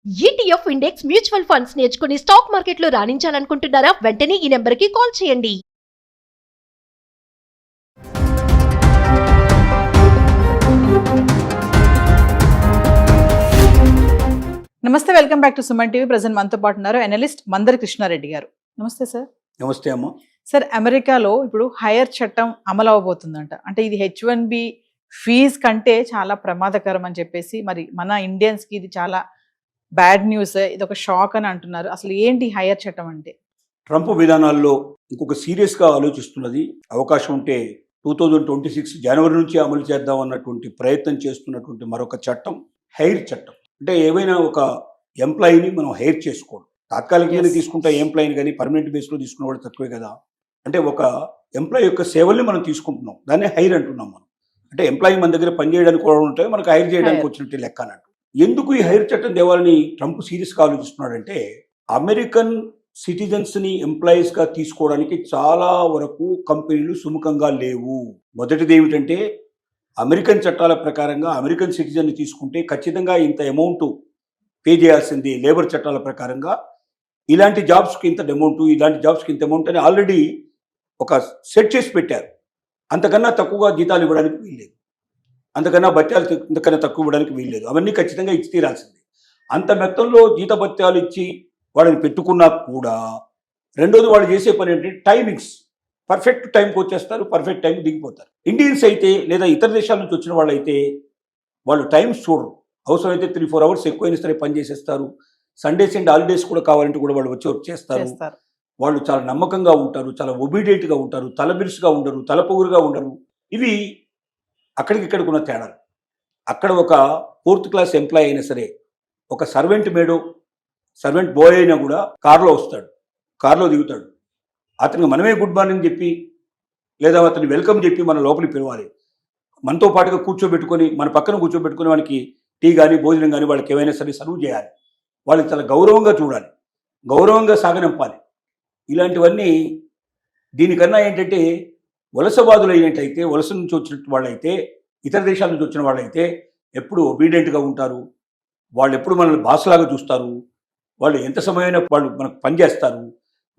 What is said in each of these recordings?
ETF index mutual funds నేర్చుకుని stock మార్కెట్లో రాణించాలనుకుంటున్నారా? వెంటనే ఈ నెంబర్కి కాల్ చేయండి. నమస్తే, welcome back to Suman TV. Present మనతో పాటు ఉన్నారు అనలిస్ట్ మందరి కృష్ణారెడ్డి గారు. నమస్తే సార్. నమస్తే అమ్మ. సార్, అమెరికాలో ఇప్పుడు హైయర్ చట్టం అమలు అవబోతుందంట. అంటే ఇది H1B ఫీజ్ కంటే చాలా ప్రమాదకరం అని చెప్పేసి, మరి మన ఇండియన్స్కి ఇది చాలా బ్యాడ్ న్యూస్, ఇది ఒక షాక్ అని అంటున్నారు. అసలు ఏంటి హైయర్ చట్టం అంటే? ట్రంప్ విధానాల్లో ఇంకొక సీరియస్గా ఆలోచిస్తున్నది. అవకాశం ఉంటే 2026 జనవరి నుంచి అమలు చేద్దాం అన్నటువంటి ప్రయత్నం చేస్తున్నటువంటి మరొక చట్టం హైర్ చట్టం. అంటే ఏవైనా ఒక ఎంప్లాయీని మనం హైర్ చేసుకోవడం, తాత్కాలికంగా తీసుకుంటా ఎంప్లాయీని, కానీ పర్మనెంట్ బేస్లో తీసుకున్న వాడు తక్కువే కదా. అంటే ఒక ఎంప్లాయీ యొక్క సేవల్ని మనం తీసుకుంటున్నాం, దాన్ని హైర్ అంటున్నాం మనం. అంటే ఎంప్లాయీ మన దగ్గర పనిచేయడానికి కూడా ఉంటాయి, మనకు హైర్ చేయడానికి వచ్చినట్టు లెక్క అన్నట్టు. ఎందుకు ఈ హైర్ చట్టం తేవాలని ట్రంప్ సీరియస్గా ఆలోచిస్తున్నాడంటే, అమెరికన్ సిటిజన్స్ని ఎంప్లాయీస్గా తీసుకోవడానికి చాలా వరకు కంపెనీలు సుముఖంగా లేవు. మొదటిది ఏమిటంటే, అమెరికన్ చట్టాల ప్రకారంగా అమెరికన్ సిటిజన్ని తీసుకుంటే ఖచ్చితంగా ఇంత అమౌంట్ పే చేయాల్సింది. లేబర్ చట్టాల ప్రకారంగా ఇలాంటి జాబ్స్కి ఇంత అమౌంట్, ఇలాంటి జాబ్స్కి ఇంత అమౌంట్ అని ఆల్రెడీ ఒక సెట్ చేసి పెట్టారు. అంతకన్నా తక్కువగా జీతాలు ఇవ్వడానికి వీల్లేదు, అంతకన్నా భత్యాలు ఇంతకన్నా తక్కువ ఇవ్వడానికి వీల్లేదు. అవన్నీ ఖచ్చితంగా ఇచ్చి తీరాల్సింది. అంత మొత్తంలో జీతభత్యాలు ఇచ్చి వాళ్ళని పెట్టుకున్నా కూడా, రెండోది వాళ్ళు చేసే పని ఏంటంటే టైమింగ్స్. పర్ఫెక్ట్ టైంకి వచ్చేస్తారు, పర్ఫెక్ట్ టైంకి దిగిపోతారు. ఇండియన్స్ అయితే లేదా ఇతర దేశాల నుంచి వచ్చిన వాళ్ళు అయితే వాళ్ళు టైమ్స్ చూడరు. అవసరమైతే 3-4 అవర్స్ ఎక్కువైనా సరే పని చేసేస్తారు. సండేస్ అండ్ హాలిడేస్ కూడా కావాలంటే కూడా వాళ్ళు వచ్చి చేస్తారు. వాళ్ళు చాలా నమ్మకంగా ఉంటారు, చాలా ఒబీడియంట్గా ఉంటారు, తలబిరుసుగా ఉండరు, తలపొగురుగా ఉండరు. ఇవి అక్కడికిక్కడికి ఉన్న తేడాలు. అక్కడ ఒక 4th క్లాస్ ఎంప్లాయీ అయినా సరే, ఒక సర్వెంట్ మేడో సర్వెంట్ బాయ్ అయినా కూడా కారులో వస్తాడు, కారులో దిగుతాడు. అతనికి మనమే గుడ్ మార్నింగ్ చెప్పి లేదా అతని వెల్కమ్ చెప్పి మన లోపలికి పిలవాలి. మనతో పాటుగా కూర్చోబెట్టుకొని, మన పక్కన కూర్చోబెట్టుకుని వాళ్ళకి టీ కానీ భోజనం కానీ వాళ్ళకి ఏమైనా సరే సర్వ్ చేయాలి. వాళ్ళకి చాలా గౌరవంగా చూడాలి, గౌరవంగా సాగనంపాలి. ఇలాంటివన్నీ దీనికన్నా ఏంటంటే, వలసవాదులు అయినట్టయితే, వలస నుంచి వచ్చిన వాళ్ళైతే, ఇతర దేశాల నుంచి వచ్చిన వాళ్ళైతే ఎప్పుడు ఒబీడియంట్గా ఉంటారు. వాళ్ళు ఎప్పుడు మనల్ని బాస్లాగా చూస్తారు. వాళ్ళు ఎంత సమయమైనా వాళ్ళు మనకు పనిచేస్తారు.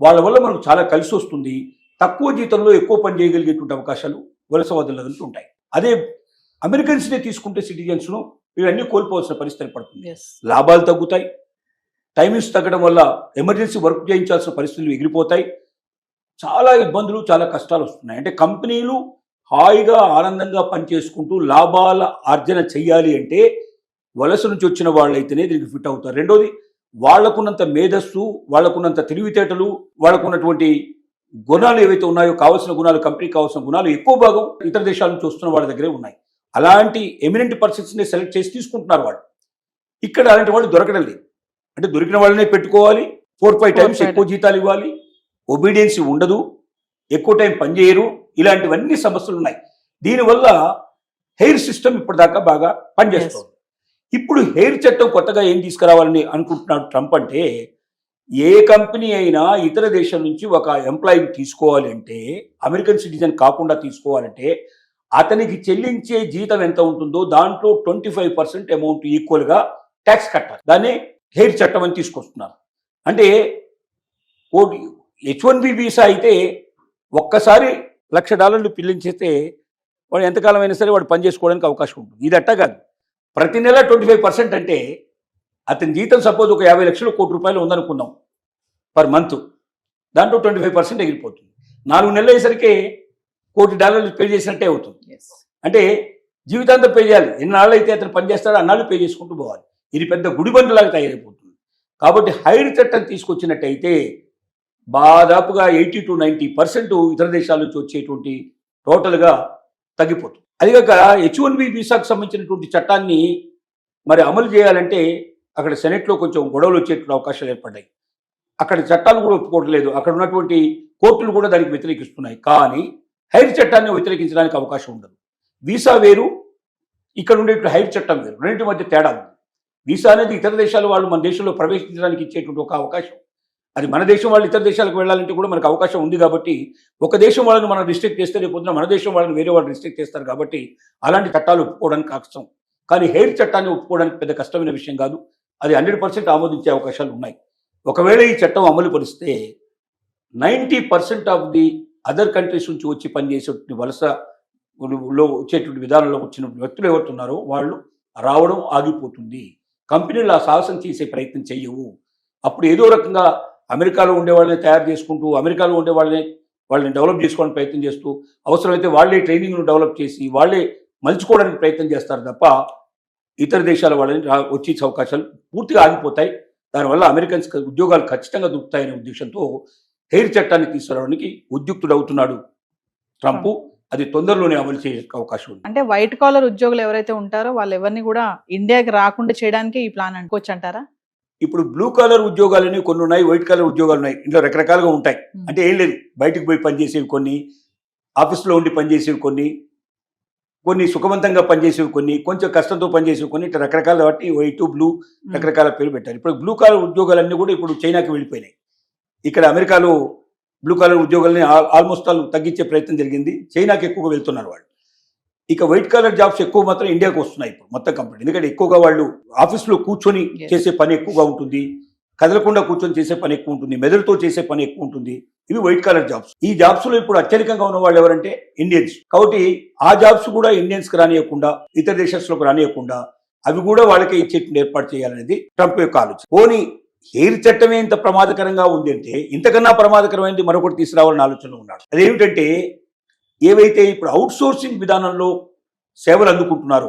వాళ్ళ వల్ల మనకు చాలా కలిసి వస్తుంది. తక్కువ జీతంలో ఎక్కువ పని చేయగలిగేటువంటి అవకాశాలు వలసవాదుల నుంచి ఉంటాయి. అదే అమెరికన్స్నే తీసుకుంటే సిటిజన్స్ను ఇవన్నీ కోల్పోవాల్సిన పరిస్థితి ఏర్పడుతుంది. లాభాలు తగ్గుతాయి, టైమింగ్స్ తగ్గడం వల్ల ఎమర్జెన్సీ వర్క్ చేయించాల్సిన పరిస్థితులు ఎగిరిపోతాయి. చాలా ఇబ్బందులు, చాలా కష్టాలు వస్తున్నాయి. అంటే కంపెనీలు హాయిగా ఆనందంగా పనిచేసుకుంటూ లాభాల ఆర్జన చెయ్యాలి అంటే వలస నుంచి వచ్చిన వాళ్ళైతేనే దీనికి ఫిట్ అవుతారు. రెండోది, వాళ్లకున్నంత మేధస్సు, వాళ్లకున్నంత తెలివితేటలు, వాళ్లకున్నటువంటి గుణాలు ఏవైతే ఉన్నాయో, కావాల్సిన గుణాలు, కంపెనీకి కావాల్సిన గుణాలు ఎక్కువ భాగం ఇతర దేశాల నుంచి వస్తున్న వాళ్ళ దగ్గరే ఉన్నాయి. అలాంటి ఎమినెంట్ పర్సన్స్ని సెలెక్ట్ చేసి తీసుకుంటున్నారు వాళ్ళు. ఇక్కడ అలాంటి వాళ్ళు దొరకడం లేదు. అంటే దొరికిన వాళ్ళనే పెట్టుకోవాలి, 4-5 టైమ్స్ ఎక్కువ జీతాలు ఇవ్వాలి, ఒబీడియన్సీ ఉండదు, ఎక్కువ టైం పనిచేయరు. ఇలాంటివన్నీ సమస్యలు ఉన్నాయి. దీనివల్ల హెయిర్ సిస్టమ్ ఇప్పటిదాకా బాగా పనిచేస్తుంది. ఇప్పుడు హెయిర్ చట్టం కొత్తగా ఏం తీసుకురావాలని అనుకుంటున్నాడు ట్రంప్ అంటే, ఏ కంపెనీ అయినా ఇతర దేశం నుంచి ఒక ఎంప్లాయీని తీసుకోవాలి అంటే, అమెరికన్ సిటిజన్ కాకుండా తీసుకోవాలంటే, అతనికి చెల్లించే జీతం ఎంత ఉంటుందో దాంట్లో 25% అమౌంట్ ఈక్వల్గా ట్యాక్స్ కట్టాలి. దాన్ని హెయిర్ చట్టం అని తీసుకొస్తున్నారు. అంటే H1B వీసా అయితే ఒక్కసారి $1,00,000 పిల్లించేస్తే వాడు ఎంతకాలం అయినా సరే వాడు పని చేసుకోవడానికి అవకాశం ఉంటుంది. ఇది అట్టా కాదు, ప్రతి నెల 25% అంటే అతని జీతం సపోజ్ ఒక 50 లక్షలు ₹1 కోటి ఉందనుకుందాం పర్ మంత్, దాంట్లో 25% ఎగిరిపోతుంది. 4 నెలలు అయ్యేసరికి $1 కోటి పే చేసినట్టే అవుతుంది. అంటే జీవితాంతం పే చేయాలి. ఎన్నాళ్ళు అయితే అతను పని చేస్తాడో అన్నాళ్ళు పే చేసుకుంటూ పోవాలి. ఇది పెద్ద గుడిబండలాగా తయారైపోతుంది. కాబట్టి హైర్ చట్టం తీసుకొచ్చినట్టయితే దాదాపుగా 80-90% ఇతర దేశాల నుంచి వచ్చేటువంటి టోటల్గా తగ్గిపోతుంది. అదిగాక H1B వీసాకు సంబంధించినటువంటి చట్టాన్ని మరి అమలు చేయాలంటే అక్కడ సెనెట్లో కొంచెం గొడవలు వచ్చేటువంటి అవకాశాలు ఏర్పడ్డాయి. అక్కడ చట్టాలు కూడా ఒప్పుకోవట్లేదు, అక్కడ ఉన్నటువంటి కోర్టులు కూడా దానికి వ్యతిరేకిస్తున్నాయి. కానీ హైర్ చట్టాన్ని వ్యతిరేకించడానికి అవకాశం ఉండదు. వీసా వేరు, ఇక్కడ ఉండే హైర్ చట్టం వేరు, రెండింటి మధ్య తేడా ఉంది. వీసా అనేది ఇతర దేశాల వాళ్ళు మన దేశంలో ప్రవేశించడానికి ఇచ్చేటువంటి ఒక అవకాశం. అది మన దేశం వాళ్ళు ఇతర దేశాలకు వెళ్ళాలంటే కూడా మనకు అవకాశం ఉంది. కాబట్టి ఒక దేశం వాళ్ళని మనం రిస్ట్రిక్ట్ చేస్తే రేపు పొద్దున మన దేశం వాళ్ళని వేరే వాళ్ళు రిస్ట్రిక్ట్ చేస్తారు. కాబట్టి అలాంటి చట్టాలు ఒప్పుకోవడానికి కష్టం. కానీ హెయిర్ చట్టాన్ని ఒప్పుకోవడానికి పెద్ద కష్టమైన విషయం కాదు. అది 100% ఆమోదించే అవకాశాలు ఉన్నాయి. ఒకవేళ ఈ చట్టం అమలు పరిస్తే 90% ఆఫ్ ది అదర్ కంట్రీస్ నుంచి వచ్చి పనిచేసేటువంటి వలసలో వచ్చేటువంటి విధానంలో వచ్చిన వ్యక్తులు ఎవరుతున్నారో వాళ్ళు రావడం ఆగిపోతుంది. కంపెనీలు ఆ సాహసం చేసే ప్రయత్నం చెయ్యవు. అప్పుడు ఏదో రకంగా అమెరికాలో ఉండే వాళ్ళని తయారు చేసుకుంటూ అమెరికాలో ఉండే వాళ్ళని డెవలప్ చేసుకోవడానికి ప్రయత్నం చేస్తూ అవసరమైతే వాళ్ళే ట్రైనింగ్ను డెవలప్ చేసి వాళ్ళే మలుచుకోవడానికి ప్రయత్నం చేస్తారు తప్ప ఇతర దేశాల వాళ్ళని వచ్చే అవకాశాలు పూర్తిగా ఆగిపోతాయి. దానివల్ల అమెరికన్స్ ఉద్యోగాలు ఖచ్చితంగా దొరుకుతాయనే ఉద్దేశంతో హెయిర్ చట్టాన్ని తీసుకురావడానికి ఉద్యుక్తుడవుతున్నాడు ట్రంప్. అది తొందరలోనే అమలు చేసే అవకాశం ఉంది. అంటే వైట్ కాలర్ ఉద్యోగులు ఎవరైతే ఉంటారో వాళ్ళు ఎవరిని కూడా ఇండియాకి రాకుండా చేయడానికి ఈ ప్లాన్ అనుకోవచ్చు అంటారా? ఇప్పుడు బ్లూ కాలర్ ఉద్యోగాలని కొన్ని ఉన్నాయి, వైట్ కాలర్ ఉద్యోగాలు ఉన్నాయి. ఇంట్లో రకరకాలుగా ఉంటాయి. అంటే ఏం లేదు, బయటకు పోయి పనిచేసేవి కొన్ని, ఆఫీస్లో ఉండి పనిచేసేవి కొన్ని సుఖవంతంగా పనిచేసేవి కొన్ని, కొంచెం కష్టంతో పనిచేసేవి కొన్ని, ఇట్లా రకరకాల వాటి వైట్ బ్లూ రకరకాల పేరు పెట్టారు. ఇప్పుడు బ్లూ కాలర్ ఉద్యోగాలన్నీ కూడా ఇప్పుడు చైనాకి వెళ్ళిపోయినాయి. ఇక్కడ అమెరికాలో బ్లూ కాలర్ ఉద్యోగాలని ఆల్మోస్ట్ ఆల్ తగ్గించే ప్రయత్నం జరిగింది. చైనాకి ఎక్కువగా వెళ్తున్నారు వాళ్ళు. ఇక వైట్ కాలర్ జాబ్స్ ఎక్కువ మాత్రం ఇండియాకి వస్తున్నాయి ఇప్పుడు మొత్తం కంపెనీ. ఎందుకంటే ఎక్కువగా వాళ్ళు ఆఫీస్లో కూర్చొని చేసే పని ఎక్కువగా ఉంటుంది, కదలకుండా కూర్చొని చేసే పని ఎక్కువ ఉంటుంది, మెదడుతో చేసే పని ఎక్కువ ఉంటుంది. ఇవి వైట్ కాలర్ జాబ్స్. ఈ జాబ్స్లో ఇప్పుడు అత్యధికంగా ఉన్న వాళ్ళు ఎవరంటే ఇండియన్స్. కాబట్టి ఆ జాబ్స్ కూడా ఇండియన్స్కి రానియకుండా, ఇతర దేశాల్లోకి రానియకుండా అవి కూడా వాళ్ళకే ఇచ్చేటువంటి ఏర్పాటు చేయాలనేది ట్రంప్ యొక్క ఆలోచన. పోనీ హెయిర్ చట్టమే ఇంత ప్రమాదకరంగా ఉంది అంటే ఇంతకన్నా ప్రమాదకరమైనది మరొకటి తీసుకురావాలని ఆలోచనలో ఉన్నాడు. అదేమిటంటే ఏవైతే ఇప్పుడు అవుట్ సోర్సింగ్ విధానంలో సేవలు అందుకుంటున్నారో,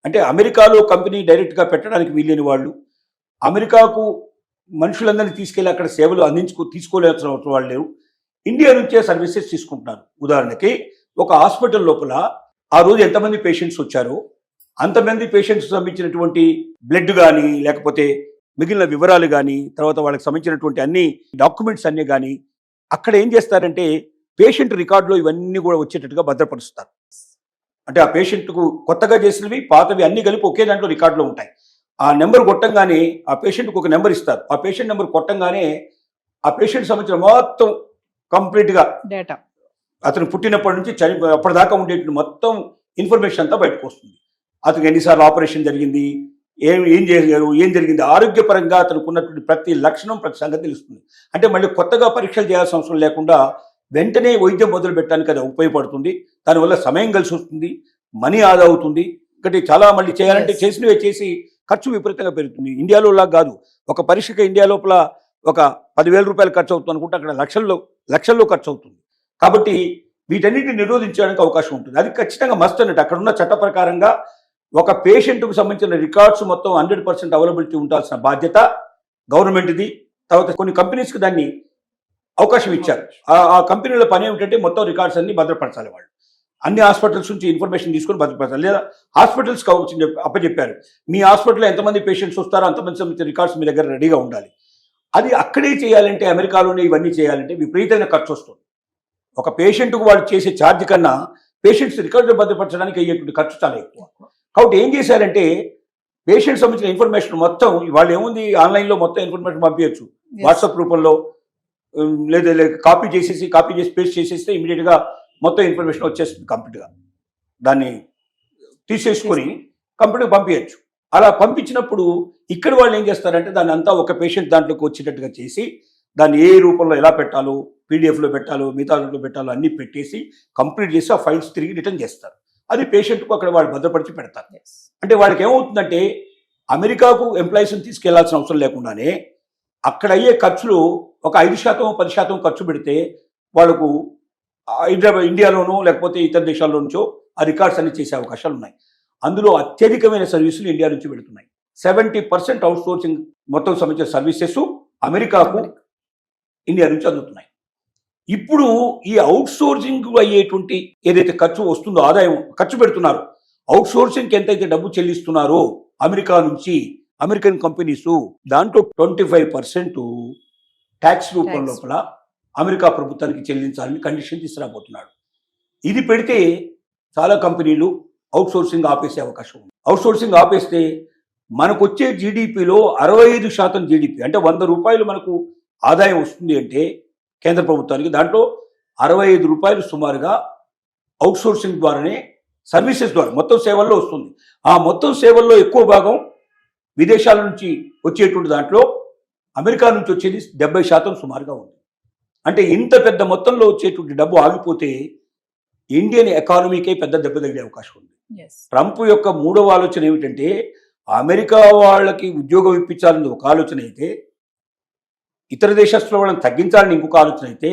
అంటే అమెరికాలో కంపెనీ డైరెక్ట్గా పెట్టడానికి వీలేని వాళ్ళు అమెరికాకు మనుషులందరినీ తీసుకెళ్ళి అక్కడ సేవలు తీసుకోలేసిన వాళ్ళు లేరు, ఇండియా నుంచే సర్వీసెస్ తీసుకుంటున్నారు. ఉదాహరణకి ఒక హాస్పిటల్ లోపల ఆ రోజు ఎంతమంది పేషెంట్స్ వచ్చారో అంతమంది పేషెంట్స్ సంబంధించినటువంటి బ్లడ్ కానీ లేకపోతే మిగిలిన వివరాలు కానీ తర్వాత వాళ్ళకి సంబంధించినటువంటి అన్ని డాక్యుమెంట్స్ అన్నీ కానీ అక్కడ ఏం చేస్తారంటే పేషెంట్ రికార్డులో ఇవన్నీ కూడా వచ్చేటట్టుగా భద్రపరుస్తారు. అంటే ఆ పేషెంట్కు కొత్తగా చేసినవి పాతవి అన్నీ కలిపి ఒకే దాంట్లో రికార్డులో ఉంటాయి. ఆ నెంబర్ కొట్టంగానే ఆ పేషెంట్కి ఒక నెంబర్ ఇస్తారు. ఆ పేషెంట్ నెంబర్ కొట్టంగానే ఆ పేషెంట్ సంబంధించిన మొత్తం కంప్లీట్గా డేటా అతను పుట్టినప్పటి నుంచి అప్పటిదాకా ఉండేటువంటి మొత్తం ఇన్ఫర్మేషన్ అంతా బయటకు వస్తుంది. అతనికి ఎన్నిసార్లు ఆపరేషన్ జరిగింది, ఏం చేశారు, ఏం జరిగింది, ఆరోగ్యపరంగా అతనికి ఉన్నటువంటి ప్రతి లక్షణం ప్రతి సంగతి తెలుస్తుంది. అంటే మళ్ళీ కొత్తగా పరీక్షలు చేయాల్సిన అవసరం లేకుండా వెంటనే వైద్యం మొదలు పెట్టడానికి అది ఉపయోగపడుతుంది. దానివల్ల సమయం కలిసి వస్తుంది, మనీ ఆదా అవుతుంది. ఒకటి చాలా మళ్ళీ చేయాలంటే చేసినవే చేసి ఖర్చు విపరీతంగా పెరుగుతుంది. ఇండియాలో లాగా కాదు, ఒక పరీక్షకి ఇండియా లోపల ఒక 10,000 రూపాయలు ఖర్చు అవుతుంది అనుకుంటే అక్కడ లక్షల్లో ఖర్చు అవుతుంది. కాబట్టి వీటన్నిటిని నిరోధించడానికి అవకాశం ఉంటుంది. అది ఖచ్చితంగా మస్ట్ అన్నట్టు అక్కడ ఉన్న చట్ట ప్రకారంగా ఒక పేషెంట్కు సంబంధించిన రికార్డ్స్ మొత్తం 100% అవైలబిలిటీ ఉండాల్సిన బాధ్యత గవర్నమెంట్ది. తర్వాత కొన్ని కంపెనీస్కి దాన్ని అవకాశం ఇచ్చారు. ఆ కంపెనీల పని ఏమిటంటే మొత్తం రికార్డ్స్ అన్ని భద్రపరచాలి. వాళ్ళు అన్ని హాస్పిటల్స్ నుంచి ఇన్ఫర్మేషన్ తీసుకొని భద్రపరచాలి. లేదా హాస్పిటల్స్కి అప్పచెప్పారు, మీ హాస్పిటల్లో ఎంతమంది పేషెంట్స్ వస్తారో అంతమంది సంబంధించిన రికార్డ్స్ మీ దగ్గర రెడీగా ఉండాలి. అది అక్కడే చేయాలంటే అమెరికాలోనే ఇవన్నీ చేయాలంటే విపరీతమైన ఖర్చు వస్తుంది. ఒక పేషెంట్కు వాళ్ళు చేసే ఛార్జ్ కన్నా పేషెంట్స్ రికార్డులు భద్రపరచడానికి అయ్యేటువంటి ఖర్చు చాలా ఎక్కువ. కాబట్టి ఏం చేశారంటే పేషెంట్ సంబంధించిన ఇన్ఫర్మేషన్ మొత్తం వాళ్ళు ఏముంది ఆన్లైన్లో మొత్తం ఇన్ఫర్మేషన్ పంపించచ్చు, వాట్సాప్ రూపంలో లేదా కాపీ చేసి పేస్ట్ చేసేస్తే ఇమీడియట్గా మొత్తం ఇన్ఫర్మేషన్ వచ్చేస్తుంది కంప్లీట్గా. దాన్ని తీసేసుకొని కంప్యూటర్కి పంపించచ్చు. అలా పంపించినప్పుడు ఇక్కడ వాళ్ళు ఏం చేస్తారంటే దాన్ని అంతా ఒక పేషెంట్ దాంట్లోకి వచ్చేటట్టుగా చేసి దాన్ని ఏ రూపంలో ఎలా పెట్టాలో, పీడిఎఫ్లో పెట్టాలో, మిగతా దాంట్లో పెట్టాలో అన్నీ పెట్టేసి కంప్లీట్ చేసి ఆ ఫైల్స్ తిరిగి రిటర్న్ చేస్తారు. అది పేషెంట్కు అక్కడ వాళ్ళు భద్రపరిచి పెడతారు. అంటే వాళ్ళకి ఏమవుతుందంటే అమెరికాకు ఎంప్లాయీస్ని తీసుకెళ్లాల్సిన అవసరం లేకుండానే అక్కడ అయ్యే ఖర్చులు ఒక 5% 10% ఖర్చు పెడితే వాళ్ళకు ఇండియాలోనూ లేకపోతే ఇతర దేశాల్లో నుంచో ఆ రికార్డ్స్ అన్ని చేసే అవకాశాలు ఉన్నాయి. అందులో అత్యధికమైన సర్వీసులు ఇండియా నుంచి పెడుతున్నాయి. 70% అవుట్ సోర్సింగ్ మొత్తం సంబంధించిన సర్వీసెస్ అమెరికాకు ఇండియా నుంచి అందుతున్నాయి. ఇప్పుడు ఈ అవుట్ సోర్సింగ్ అయ్యేటువంటి ఏదైతే ఖర్చు వస్తుందో, ఆదాయం ఖర్చు పెడుతున్నారో, అవుట్ సోర్సింగ్కి ఎంతైతే డబ్బు చెల్లిస్తున్నారో అమెరికా నుంచి అమెరికన్ కంపెనీస్ దాంట్లో 25% ట్యాక్స్ రూపం లోపల అమెరికా ప్రభుత్వానికి చెల్లించాలని కండిషన్ తీసుకురాబోతున్నాడు. ఇది పెడితే చాలా కంపెనీలు అవుట్ సోర్సింగ్ ఆపేసే అవకాశం ఉంది. అవుట్ సోర్సింగ్ ఆపేస్తే మనకు వచ్చే జీడిపిలో 65% జీడిపి అంటే 100 రూపాయలు మనకు ఆదాయం వస్తుంది అంటే కేంద్ర ప్రభుత్వానికి దాంట్లో 65 రూపాయలు సుమారుగా అవుట్ సోర్సింగ్ ద్వారానే సర్వీసెస్ ద్వారా మొత్తం సేవల్లో వస్తుంది. ఆ మొత్తం సేవల్లో ఎక్కువ భాగం విదేశాల నుంచి వచ్చేటువంటి దాంట్లో అమెరికా నుంచి వచ్చేది 70% సుమారుగా ఉంది. అంటే ఇంత పెద్ద మొత్తంలో వచ్చేటువంటి డబ్బు ఆగిపోతే ఇండియన్ ఎకానమీకే పెద్ద దెబ్బ తగిలే అవకాశం ఉంది. ట్రంప్ యొక్క మూడవ ఆలోచన ఏమిటంటే అమెరికా వాళ్ళకి ఉద్యోగం ఇప్పించాలని ఒక ఆలోచన అయితే, ఇతర దేశస్తుల వాళ్ళని తగ్గించాలని ఇంకొక ఆలోచన అయితే,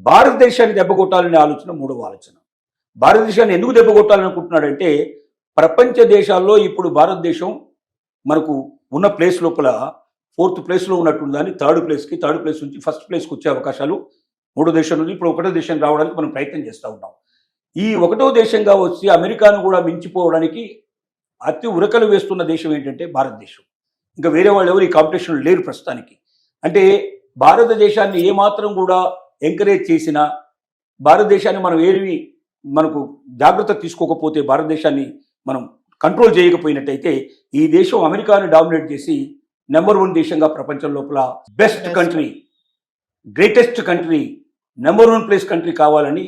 భారతదేశాన్ని దెబ్బ కొట్టాలనే ఆలోచన మూడవ ఆలోచన. భారతదేశాన్ని ఎందుకు దెబ్బ కొట్టాలనుకుంటున్నాడంటే ప్రపంచ దేశాల్లో ఇప్పుడు భారతదేశం మనకు ఉన్న ప్లేస్ లోపల 4th ప్లేస్లో ఉన్నట్టుందని 3rd ప్లేస్ నుంచి 1st ప్లేస్కి వచ్చే అవకాశాలు మూడో దేశం నుంచి ఇప్పుడు 1వ దేశం రావడానికి మనం ప్రయత్నం చేస్తూ ఉన్నాం. ఈ 1వ దేశంగా వచ్చి అమెరికాను కూడా మించిపోవడానికి అతి ఉరకలు వేస్తున్న దేశం ఏంటంటే భారతదేశం. ఇంకా వేరే వాళ్ళు ఎవరు ఈ కాంపిటీషన్లో లేరు ప్రస్తుతానికి. అంటే భారతదేశాన్ని ఏమాత్రం కూడా ఎంకరేజ్ చేసినా, భారతదేశాన్ని మనం మనకు జాగ్రత్త తీసుకోకపోతే, భారతదేశాన్ని మనం కంట్రోల్ చేయకపోయినట్టయితే ఈ దేశం అమెరికాను డామినేట్ చేసి నెంబర్ 1 దేశంగా ప్రపంచం లోపల best country, greatest country, number 1 place country కావాలని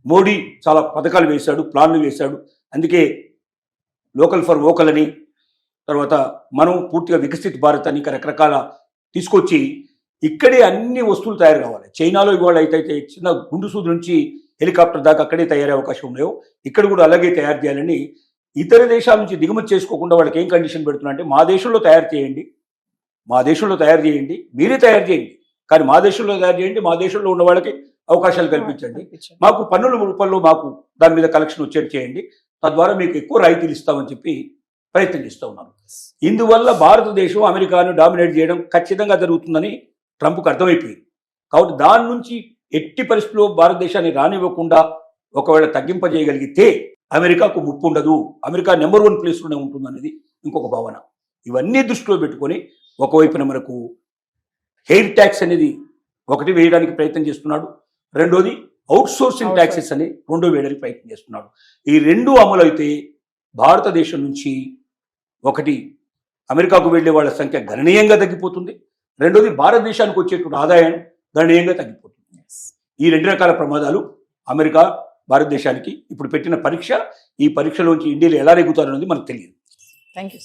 మోడీ చాలా పథకాలు వేశాడు, ప్లాన్లు వేశాడు. అందుకే లోకల్ ఫర్ వోకల్ అని, తర్వాత మనం పూర్తిగా వికసిత్ భారత్ అని రకరకాల తీసుకొచ్చి ఇక్కడే అన్ని వస్తువులు తయారు కావాలి. చైనాలో ఇవాళ అయితే చిన్న గుండు సూది నుంచి హెలికాప్టర్ దాకా అక్కడే తయారయ్యే అవకాశం ఉన్నాయో ఇక్కడ కూడా అలాగే తయారు చేయాలని ఇతర దేశాల నుంచి దిగుమతి చేసుకోకుండా వాళ్ళకి ఏం కండిషన్ పెడుతున్నా అంటే మా దేశంలో తయారు చేయండి, మీరే తయారు చేయండి, కానీ మా దేశంలో తయారు చేయండి, మా దేశంలో ఉన్న వాళ్ళకి అవకాశాలు కల్పించండి, మాకు పన్నుల రూపంలో మాకు దాని మీద కలెక్షన్ వచ్చేది చేయండి, తద్వారా మీకు ఎక్కువ రాయితీలు ఇస్తామని చెప్పి ప్రయత్నం చేస్తూ ఉన్నారు. ఇందువల్ల భారతదేశం అమెరికాను డామినేట్ చేయడం ఖచ్చితంగా జరుగుతుందని ట్రంప్కు అర్థమైపోయింది. కాబట్టి దాని నుంచి ఎట్టి పరిస్థితుల్లో భారతదేశాన్ని రానివ్వకుండా ఒకవేళ తగ్గింపజేయగలిగితే అమెరికాకు ముప్పు ఉండదు, అమెరికా నెంబర్ 1 ప్లేస్లోనే ఉంటుందనేది ఇంకొక భావన. ఇవన్నీ దృష్టిలో పెట్టుకొని ఒకవైపున మనకు హెయిర్ ట్యాక్స్ అనేది ఒకటి వేయడానికి ప్రయత్నం చేస్తున్నాడు, రెండోది అవుట్ సోర్సింగ్ ట్యాక్సెస్ అని రెండో వేయడానికి ప్రయత్నం చేస్తున్నాడు. ఈ రెండు అమలు అయితే భారతదేశం నుంచి ఒకటి అమెరికాకు వెళ్ళే వాళ్ళ సంఖ్య గణనీయంగా తగ్గిపోతుంది, రెండోది భారతదేశానికి వచ్చేటువంటి ఆదాయం గణనీయంగా తగ్గిపోతుంది. ఈ 2 రకాల ప్రమాదాలు అమెరికా భారతదేశానికి ఇప్పుడు పెట్టిన పరీక్ష. ఈ పరీక్షలోంచి ఇండియాలో ఎలా నెగ్గుతారన్నది మనకు తెలియదు. Thank you.